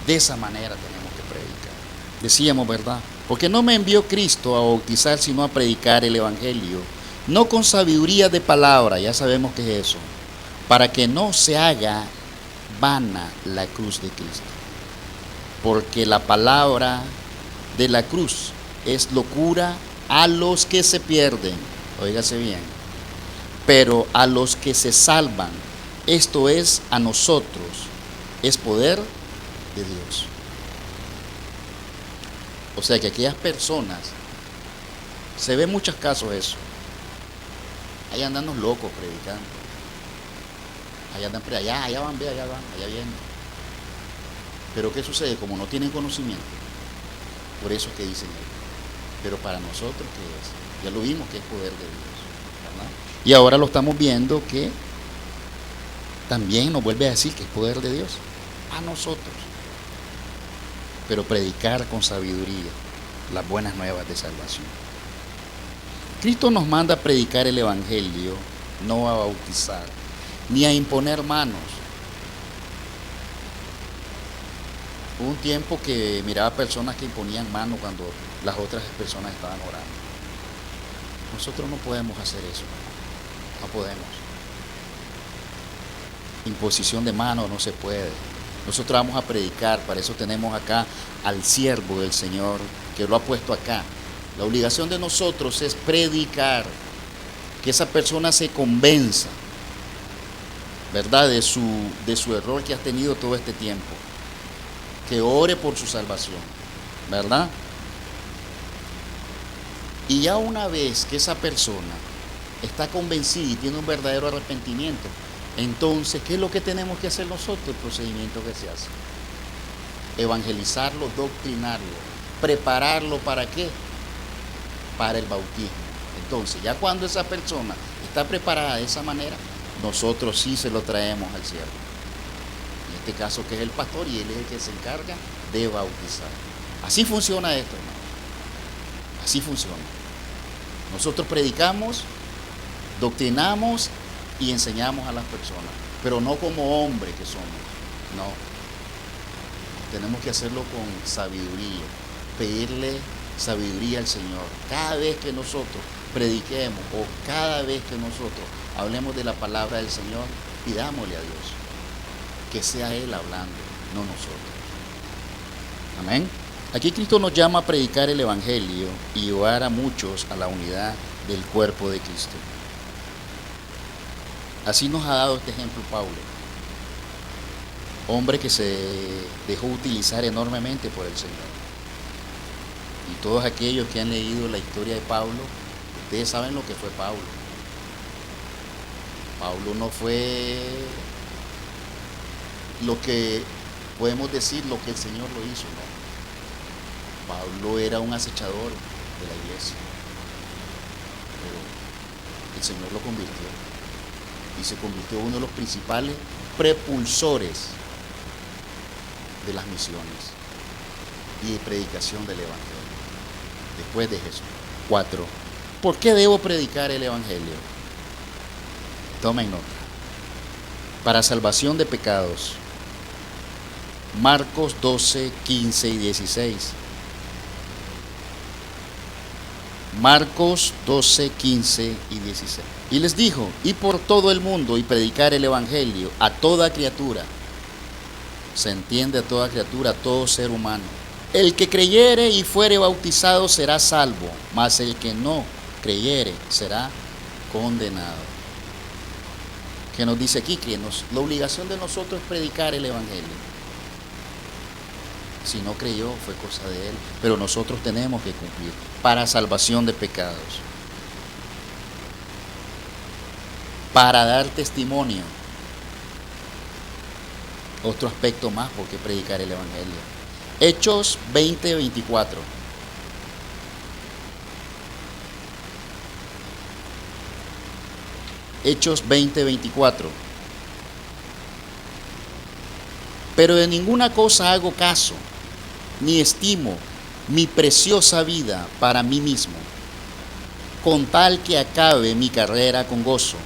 De esa manera tenemos que predicar. Decíamos, ¿verdad? Porque no me envió Cristo a bautizar, sino a predicar el Evangelio, no con sabiduría de palabra, ya sabemos qué es eso, para que no se haga vana la cruz de Cristo, porque la palabra de la cruz es locura a los que se pierden, óigase bien, pero a los que se salvan, esto es a nosotros, es poder de Dios. O sea que aquellas personas, se ve en muchos casos eso, ahí andan los locos predicando, allá andan, allá van, allá vienen. Pero ¿qué sucede? Como no tienen conocimiento, por eso es que dicen ellos. Pero para nosotros, ¿qué es? Ya lo vimos que es poder de Dios, ¿verdad? Y ahora lo estamos viendo que también nos vuelve a decir que es poder de Dios a nosotros. Pero predicar con sabiduría las buenas nuevas de salvación. Cristo nos manda a predicar el Evangelio, no a bautizar, ni a imponer manos. Hubo un tiempo que miraba personas que imponían manos cuando las otras personas estaban orando. Nosotros no podemos hacer eso, no podemos. Imposición de manos no se puede. Nosotros vamos a predicar, para eso tenemos acá al siervo del Señor que lo ha puesto acá. La obligación de nosotros es predicar, que esa persona se convenza, ¿verdad?, de su error que ha tenido todo este tiempo, que ore por su salvación, ¿verdad? Y ya una vez que esa persona está convencida y tiene un verdadero arrepentimiento, entonces, ¿qué es lo que tenemos que hacer nosotros? El procedimiento que se hace: evangelizarlo, doctrinarlo, prepararlo, ¿para qué? Para el bautismo. Entonces, ya cuando esa persona está preparada de esa manera, nosotros sí se lo traemos al siervo, en este caso que es el pastor, y él es el que se encarga de bautizar. Así funciona esto, hermano. Así funciona. Nosotros predicamos, doctrinamos y enseñamos a las personas, pero no como hombres que somos, no. Tenemos que hacerlo con sabiduría, pedirle sabiduría al Señor. Cada vez que nosotros prediquemos o cada vez que nosotros hablemos de la palabra del Señor, pidámosle a Dios que sea Él hablando, no nosotros. Amén. Aquí Cristo nos llama a predicar el Evangelio y llevar a muchos a la unidad del cuerpo de Cristo. Así nos ha dado este ejemplo Pablo, hombre que se dejó utilizar enormemente por el Señor. Y todos aquellos que han leído la historia de Pablo, ustedes saben lo que fue Pablo. Pablo no fue lo que podemos decir lo que el Señor lo hizo, ¿no? Pablo era un acechador de la iglesia, pero el Señor lo convirtió y se convirtió en uno de los principales prepulsores de las misiones y de predicación del Evangelio después de Jesús. 4. ¿Por qué debo predicar el Evangelio? Tomen nota. Para salvación de pecados. Marcos 12, 15 y 16. Marcos 12, 15 y 16. Y les dijo: y por todo el mundo y predicar el Evangelio a toda criatura. Se entiende a toda criatura, a todo ser humano. El que creyere y fuere bautizado será salvo, mas el que no creyere será condenado. ¿Qué nos dice aquí? Que la obligación de nosotros es predicar el Evangelio. Si no creyó, fue cosa de él, pero nosotros tenemos que cumplir para salvación de pecados, para dar testimonio. Otro aspecto más por qué predicar el Evangelio. Hechos 20, 24. Hechos 20, 24. Pero de ninguna cosa hago caso, ni estimo mi preciosa vida para mí mismo, con tal que acabe mi carrera con gozo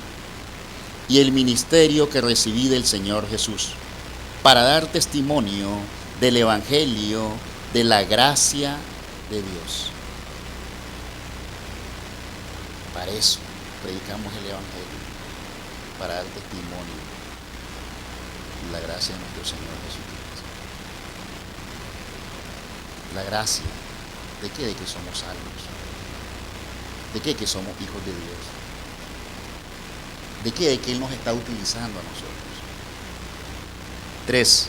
y el ministerio que recibí del Señor Jesús, para dar testimonio del Evangelio de la gracia de Dios. Para eso predicamos el Evangelio, para dar testimonio. La gracia de nuestro Señor Jesucristo. La gracia. ¿De qué? De que somos salvos. ¿De qué? Que somos hijos de Dios. ¿De qué? De que Él nos está utilizando a nosotros. 3.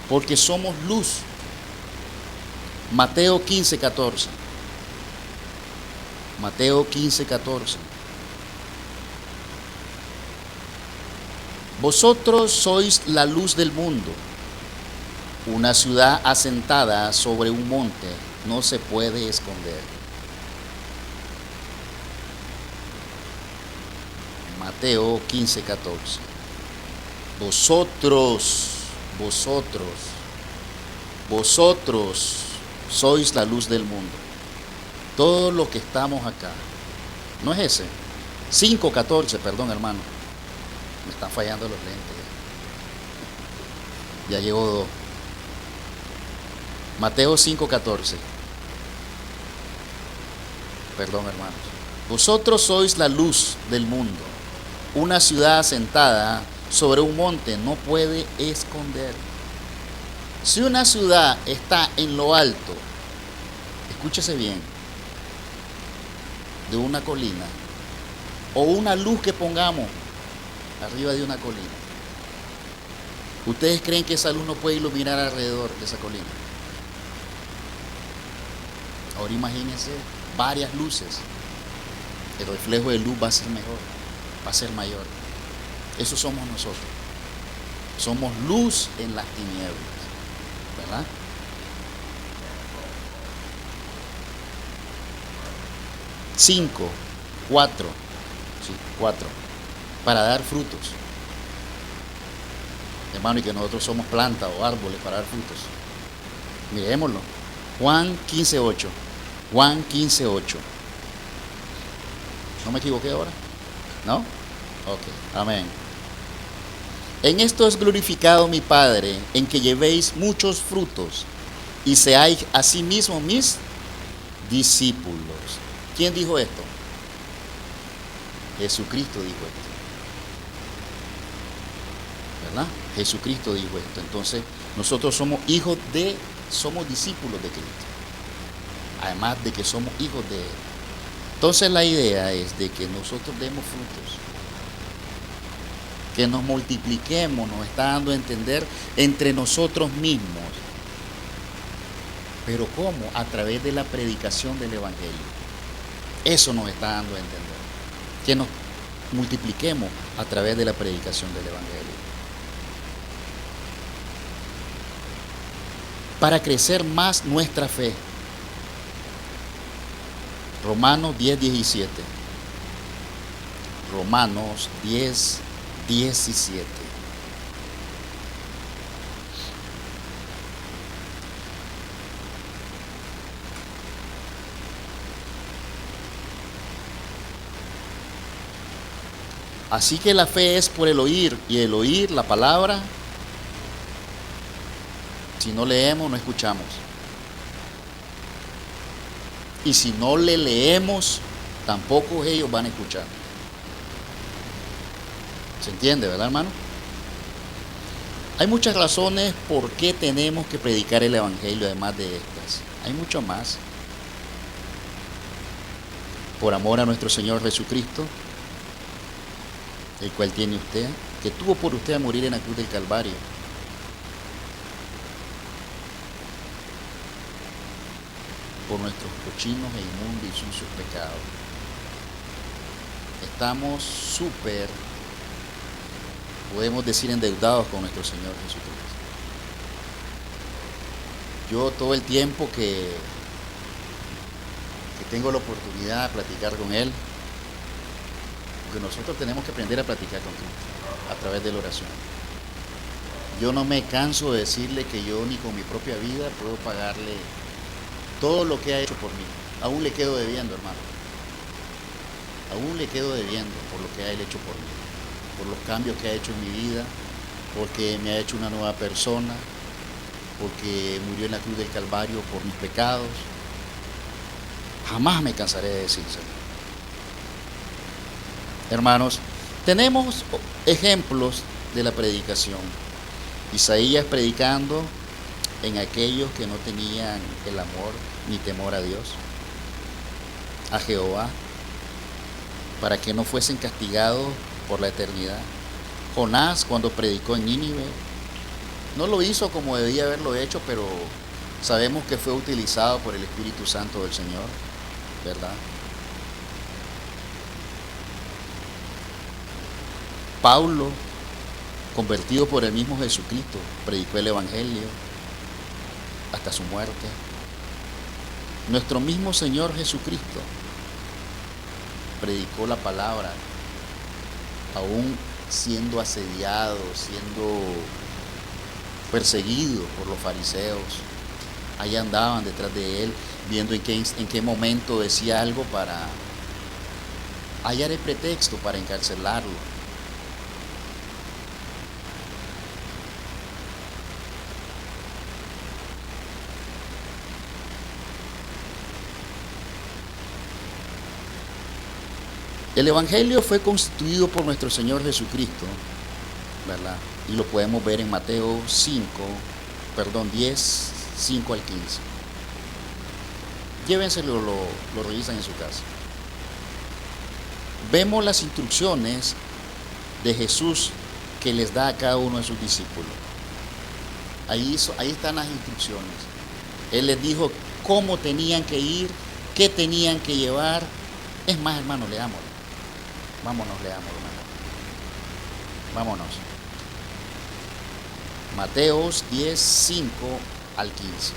Porque somos luz. Mateo 15:14. Mateo 15:14. Vosotros sois la luz del mundo. Una ciudad asentada sobre un monte no se puede esconder. Mateo 15:14. Vosotros sois la luz del mundo. Todos los que estamos acá. ¿No es ese? 5:14, perdón, hermano. Me están fallando los lentes. Ya llevo 2. Mateo 5:14. Perdón, hermanos. Vosotros sois la luz del mundo. Una ciudad asentada sobre un monte no puede esconder. Si una ciudad está en lo alto, escúchese bien, de una colina, o una luz que pongamos arriba de una colina, ¿ustedes creen que esa luz no puede iluminar alrededor de esa colina? Ahora imagínense varias luces. El reflejo de luz va a ser mejor, va a ser mayor. Eso somos nosotros. Somos luz en las tinieblas, ¿verdad? Cinco, 4, sí, 4, para dar frutos. Hermano, y que nosotros somos plantas o árboles para dar frutos. Miremoslo. Juan 15:8. Juan 15:8. ¿No me equivoqué ahora? ¿No? Ok, amén. En esto es glorificado mi Padre, en que llevéis muchos frutos y seáis asimismo mis discípulos. ¿Quién dijo esto? Jesucristo dijo esto. ¿Verdad? Jesucristo dijo esto. Entonces, nosotros somos somos discípulos de Cristo. Además de que somos hijos de Él. Entonces la idea es de que nosotros demos frutos. Que nos multipliquemos, nos está dando a entender entre nosotros mismos. Pero ¿cómo? A través de la predicación del Evangelio. Eso nos está dando a entender. Que nos multipliquemos a través de la predicación del Evangelio. Para crecer más nuestra fe. Romanos 10:17. Romanos 10:17. Así que la fe es por el oír, y el oír la palabra. Si no leemos, no escuchamos. Y si no le leemos, tampoco ellos van a escuchar. ¿Se entiende, verdad, hermano? Hay muchas razones por qué tenemos que predicar el Evangelio, además de estas. Hay mucho más. Por amor a nuestro Señor Jesucristo, el cual tiene usted, que tuvo por usted a morir en la cruz del Calvario. Por nuestros cochinos e inmundos y sucios pecados. Estamos podemos decir, endeudados con nuestro Señor Jesucristo. Yo todo el tiempo que tengo la oportunidad de platicar con Él, porque nosotros tenemos que aprender a platicar con Cristo a través de la oración. Yo no me canso de decirle que yo ni con mi propia vida puedo pagarle todo lo que ha hecho por mí. Aún le quedo debiendo, hermano. Aún le quedo debiendo por lo que ha hecho por mí, por los cambios que ha hecho en mi vida, porque me ha hecho una nueva persona, porque murió en la cruz del Calvario por mis pecados. Jamás me cansaré de decírselo. Hermanos, Tenemos ejemplos de la predicación. Isaías predicando en aquellos que no tenían el amor ni temor a Dios, a Jehová, para que no fuesen castigados por la eternidad. Jonás, cuando predicó en Nínive, no lo hizo como debía haberlo hecho, pero sabemos que fue utilizado por el Espíritu Santo del Señor, ¿verdad? Pablo, convertido por el mismo Jesucristo, predicó el Evangelio hasta su muerte. Nuestro mismo Señor Jesucristo predicó la palabra, aún siendo asediado, siendo perseguido por los fariseos. Allá andaban detrás de él, viendo en qué momento decía algo para hallar el pretexto para encarcelarlo. El Evangelio fue constituido por nuestro Señor Jesucristo, ¿verdad? Y lo podemos ver en Mateo 10, 5 al 15. Llévenselo, lo revisan en su casa. Vemos las instrucciones de Jesús que les da a cada uno de sus discípulos. Ahí están las instrucciones. Él les dijo cómo tenían que ir, qué tenían que llevar. Es más, hermano, leámoslo. Vámonos, leámoslo, hermano. Vámonos. Mateos 10, 5 al 15.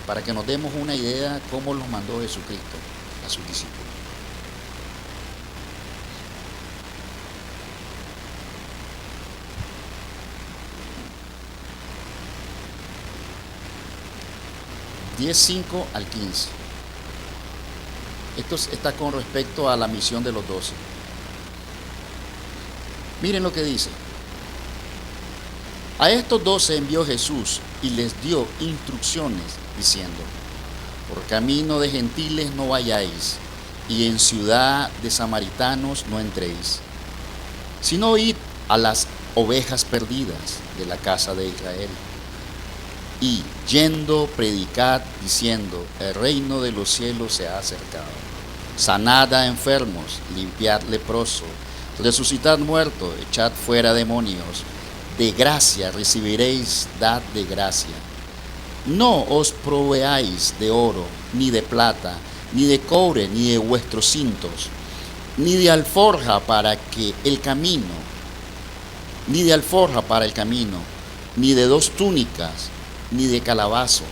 Para que nos demos una idea de cómo los mandó Jesucristo a sus discípulos. Diez, 5 al 15. Esto está con respecto a la misión de los 12. Miren lo que dice. A estos 12 envió Jesús y les dio instrucciones diciendo: por camino de gentiles no vayáis, y en ciudad de samaritanos no entréis, sino id a las ovejas perdidas de la casa de Israel. Y yendo, predicad diciendo: el reino de los cielos se ha acercado. Sanad a enfermos, limpiad leprosos, resucitad muertos, echad fuera demonios. De gracia recibiréis, dad de gracia. No os proveáis de oro, ni de plata, ni de cobre, ni de vuestros cintos, ni de alforja para el camino, ni de 2 túnicas, ni de calabazo,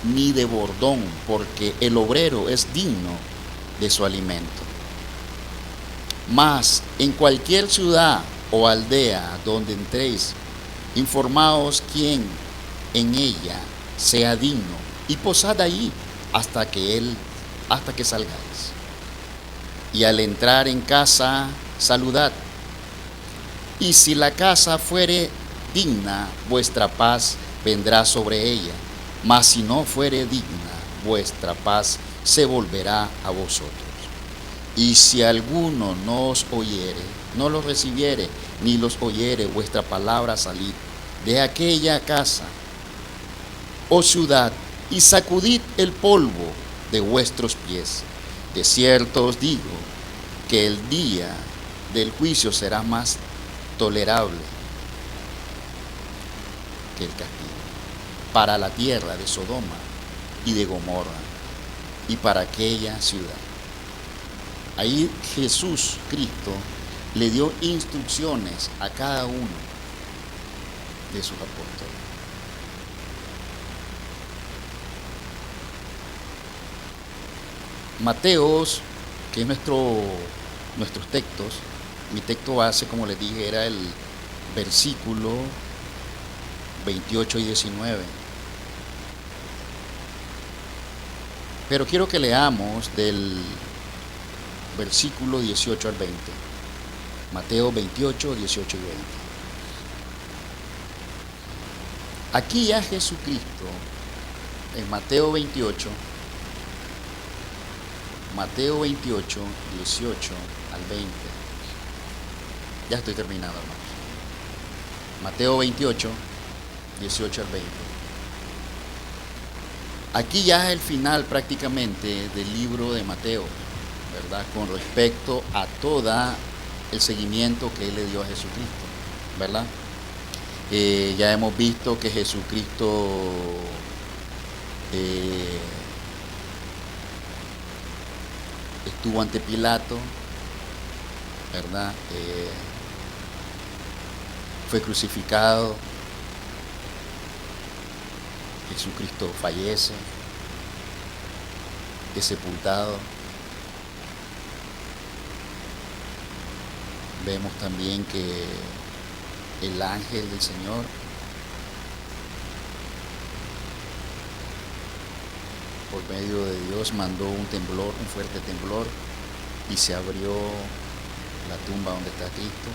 ni de bordón, porque el obrero es digno de su alimento. Mas en cualquier ciudad o aldea donde entréis, informaos quién en ella sea digno, y posad allí hasta que salgáis. Y al entrar en casa, saludad. Y si la casa fuere digna, vuestra paz vendrá sobre ella, mas si no fuere digna, vuestra paz se volverá a vosotros. Y si alguno no os oyere, no los recibiere, ni los oyere vuestra palabra, salid de aquella casa o ciudad y sacudid el polvo de vuestros pies. De cierto os digo que el día del juicio será más tolerable que el castigo para la tierra de Sodoma y de Gomorra y para aquella ciudad. Ahí Jesús Cristo le dio instrucciones a cada uno de sus apóstoles. Mateos, que es nuestros textos, mi texto base, como les dije, era el versículo 28 y 19. Pero quiero que leamos del versículo 18 al 20. Mateo 28, 18 y 20. Aquí ya Jesucristo, en Mateo 28, Mateo 28, 18 al 20. Ya estoy terminando, hermanos. Mateo 28, 18 al 20. Aquí ya es el final prácticamente del libro de Mateo, ¿verdad? Con respecto a todo el seguimiento que él le dio a Jesucristo, ¿verdad? Ya hemos visto que Jesucristo estuvo ante Pilato, ¿verdad? Fue crucificado. Jesucristo fallece, es sepultado. Vemos también que el ángel del Señor por medio de Dios mandó un temblor, un fuerte temblor, y se abrió la tumba donde está Cristo.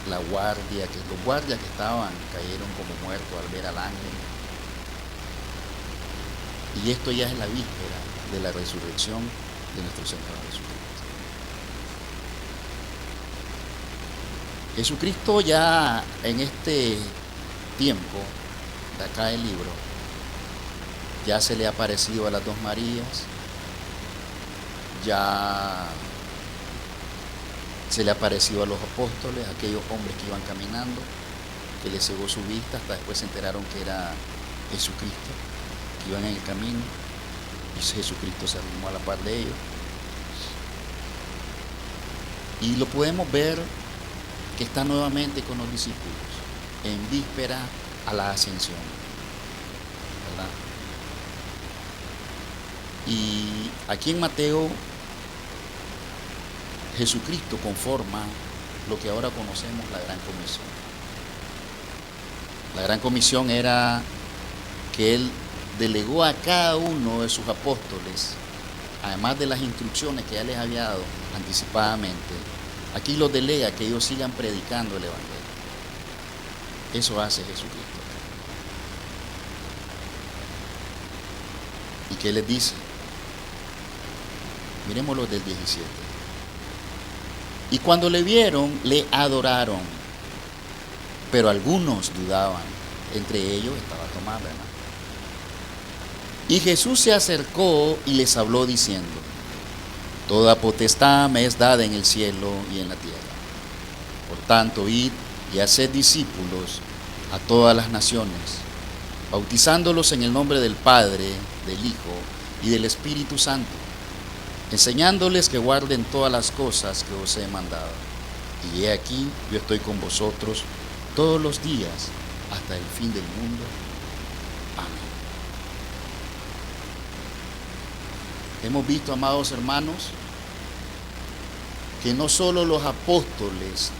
Los guardias que estaban cayeron como muertos al ver al ángel. Y esto ya es la víspera de la resurrección de nuestro Señor Jesucristo. Jesucristo ya en este tiempo de acá el libro ya se le ha aparecido a las dos Marías, ya se le ha aparecido a los apóstoles, aquellos hombres que iban caminando, que les cegó su vista, hasta después se enteraron que era Jesucristo, que iban en el camino, y Jesucristo se arrimó a la par de ellos. Y lo podemos ver que está nuevamente con los discípulos, en víspera a la ascensión, ¿verdad? Y aquí en Mateo, Jesucristo conforma lo que ahora conocemos la Gran Comisión. La Gran Comisión era que Él delegó a cada uno de sus apóstoles, además de las instrucciones que ya les había dado anticipadamente, aquí los delega que ellos sigan predicando el Evangelio. Eso hace Jesucristo. ¿Y qué les dice? Miremos los del 17. Y cuando le vieron, le adoraron, pero algunos dudaban. Entre ellos estaba Tomás, ¿verdad? Y Jesús se acercó y les habló diciendo: toda potestad me es dada en el cielo y en la tierra. Por tanto, id y haced discípulos a todas las naciones, bautizándolos en el nombre del Padre, del Hijo y del Espíritu Santo, enseñándoles que guarden todas las cosas que os he mandado. Y he aquí, yo estoy con vosotros todos los días hasta el fin del mundo. Amén. Hemos visto, amados hermanos, que no solo los apóstoles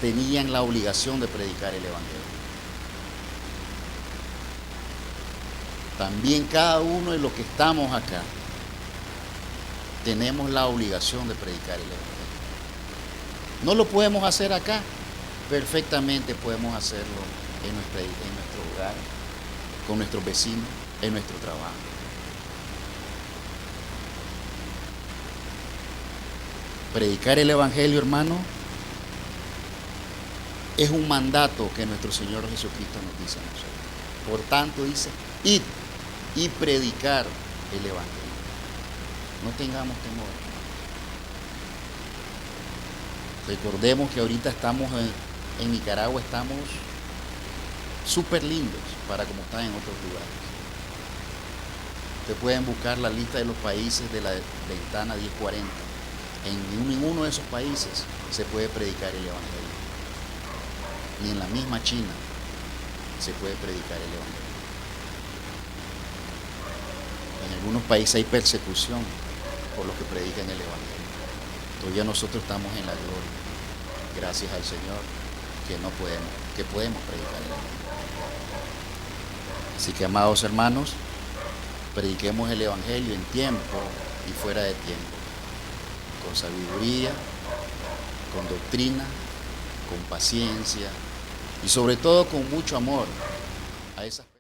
tenían la obligación de predicar el Evangelio, también cada uno de los que estamos acá tenemos la obligación de predicar el Evangelio. No lo podemos hacer acá, perfectamente podemos hacerlo en nuestro hogar, con nuestros vecinos, en nuestro trabajo. Predicar el Evangelio, hermano, es un mandato que nuestro Señor Jesucristo nos dice a nosotros. Por tanto, dice, id y predicar el Evangelio. No tengamos temor. Recordemos que ahorita estamos en Nicaragua, estamos súper lindos para como están en otros lugares. Ustedes pueden buscar la lista de los países de la ventana 1040. En ninguno de esos países se puede predicar el Evangelio. Ni en la misma China se puede predicar el Evangelio. En algunos países hay persecución por los que predican el Evangelio. Todavía nosotros estamos en la gloria, gracias al Señor, que podemos predicar el Evangelio. Así que, amados hermanos, prediquemos el Evangelio en tiempo y fuera de tiempo, con sabiduría, con doctrina, con paciencia y sobre todo con mucho amor a esas personas.